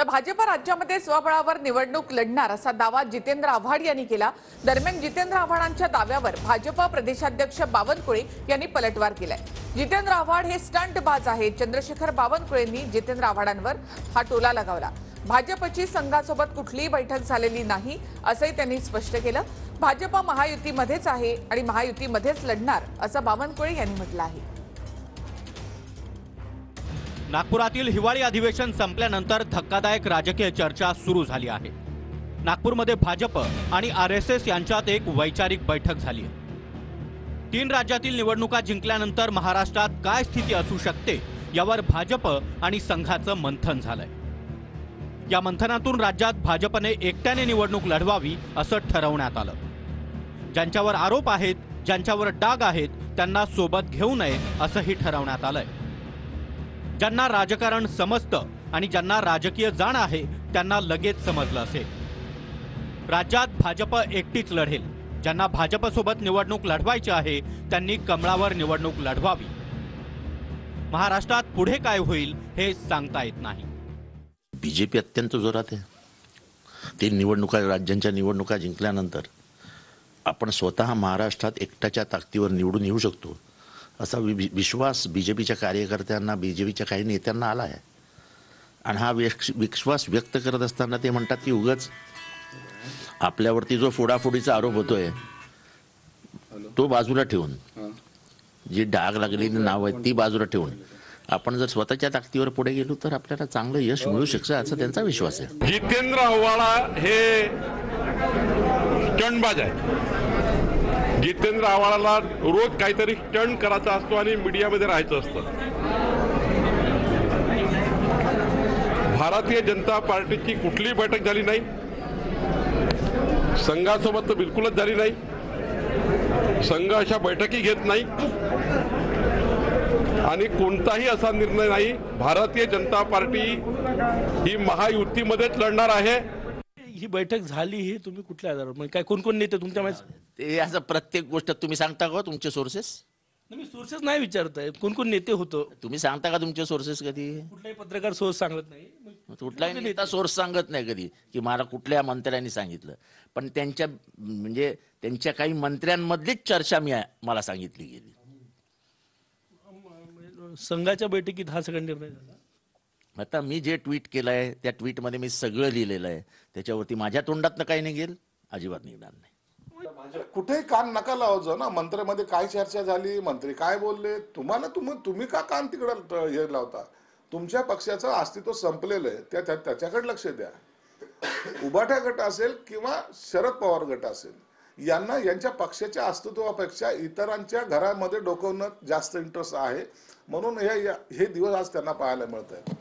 तर भाजप राज्यामध्ये स्वबळावर निवडणूक लढणार असा दावा जितेंद्र आव्हाड यांनी केला। दरम्यान जितेंद्र आव्हाडांच्या दाव्यावर भाजप प्रदेशाध्यक्ष बावनकुळे यांनी पलटवार केलाय। जितेंद्र आव्हाड हे स्टंट बाज आहेत। चंद्रशेखर बावनकुळेंनी जितेंद्र आव्हाडांवर हा टोला लगावला। भाजपची संघासोबत कुठलीही बैठक झालेली नाही असंही त्यांनी स्पष्ट केलं। भाजप महायुतीमध्येच आहे आणि महायुतीमध्येच लढणार असं बावनकुळे यांनी म्हटलं आहे। नागपुरातील हिवाळी अधिवेशन संपल्यानंतर धक्कादायक राजकीय चर्चा सुरू झाली आहे। नागपूरमध्ये भाजप आणि आरएसएस यांच्यात एक वैचारिक बैठक झाली आहे। 3 राज्यातील निवडणुका जिंकल्यानंतर महाराष्ट्रात काय स्थिती असू शकते यावर भाजप आणि संघाचं मंथन झालंय। या मंथनातून राज्यात भाजपने एकट्याने निवडणूक लढवावी असं ठरवण्यात आलं। ज्यांच्यावर आरोप आहेत, ज्यांच्यावर डाग आहेत त्यांना सोबत घेऊ नये असंही ठरवण्यात आलंय। ज्यांना राजकारण समजतं आणि ज्यांना राजकीय जाण आहे त्यांना लगेच समजलं असेल। राज्यात भाजप एकटीच लढेल। ज्यांना भाजपसोबत निवडणूक लढवायची आहे त्यांनी कमळावर निवडणूक लढवावी। महाराष्ट्रात पुढे काय होईल हे सांगता येत नाही। बीजेपी अत्यंत जोरात आहे। ते निवडणुका, राज्यांच्या निवडणुका जिंकल्यानंतर आपण स्वतः महाराष्ट्रात एकट्याच्या ताकदीवर निवडून येऊ शकतो असा विश्वास बीजेपीच्या कार्यकर्त्यांना, बीजेपीच्या काही नेत्यांना आला आहे। आणि हा विश्वास व्यक्त करत असताना ते म्हणतात की उगाच आपल्यावरती जो फोडाफोडीचा आरोप होतोय तो बाजूला ठेवून, जी डाग लागलेली नाव आहेत ती बाजूला ठेवून आपण जर स्वतःच्या ताकदीवर पुढे गेलो तर आपल्याला चांगलं यश मिळू शकतं असा त्यांचा विश्वास आहे। जितेंद्र आव्हाड हे स्टंटबाज आहे। जितेंद्र आव्हाडाला रोज काहीतरी स्टंट करायचा असतो आणि मीडियामध्ये राहायचं असतं। भारतीय जनता पार्टीची कुठलीही बैठक झाली नाही, संघासोबत तर बिलकुलच झाली नाही। संघ अशा बैठकी घेत नाही आणि कोणताही असा निर्णय नाही। भारतीय जनता पार्टी ही महायुतीमध्येच लढणार आहे। ही बैठक झाली ही तुम्ही कुठल्या आधारावर, म्हणजे काय कोण कोण नेते तुमच्या माहिती? ते असं प्रत्येक गोष्ट तुम्ही सांगता का तुमचे सोर्सेस? मी सोर्सेस नाही विचारताय, कोण कोण नेते होतं तुम्ही सांगता का तुमचे सोर्सेस? कधी कुठलाही पत्रकार सोर्स सांगत नाही, कुठलाही नेता सोर्स सांगत नाही कधी की मला कुठल्या मंत्र्यांनी सांगितलं। पण त्यांच्या म्हणजे त्यांच्या काही मंत्र्यांमधलीच चर्चा मला सांगितली गेली। संघाच्या बैठकीत हा सगळा निर्णय झाला। आता मी जे ट्विट केलंय त्या ट्विटमध्ये मी सगळं लिहिलेलं आहे। त्याच्यावरती माझ्या तोंडातनं काही निघेल अजिबात निघणार नाही। कुठेही कान नका लावायचं ना। मंत्र्यामध्ये काय चर्चा झाली, मंत्री काय बोलले, तुम्ही का कान तिकडं हे लावता? तुमच्या पक्षाचं अस्तित्व संपलेलं आहे, त्याच्याकडे लक्ष द्या। उभाठा गट असेल किंवा शरद पवार गट असेल, यांच्या पक्षाच्या अस्तित्वापेक्षा इतरांच्या घरामध्ये डोकवणं जास्त इंटरेस्ट आहे। म्हणून हे दिवस आज त्यांना पाहायला मिळत आहेत।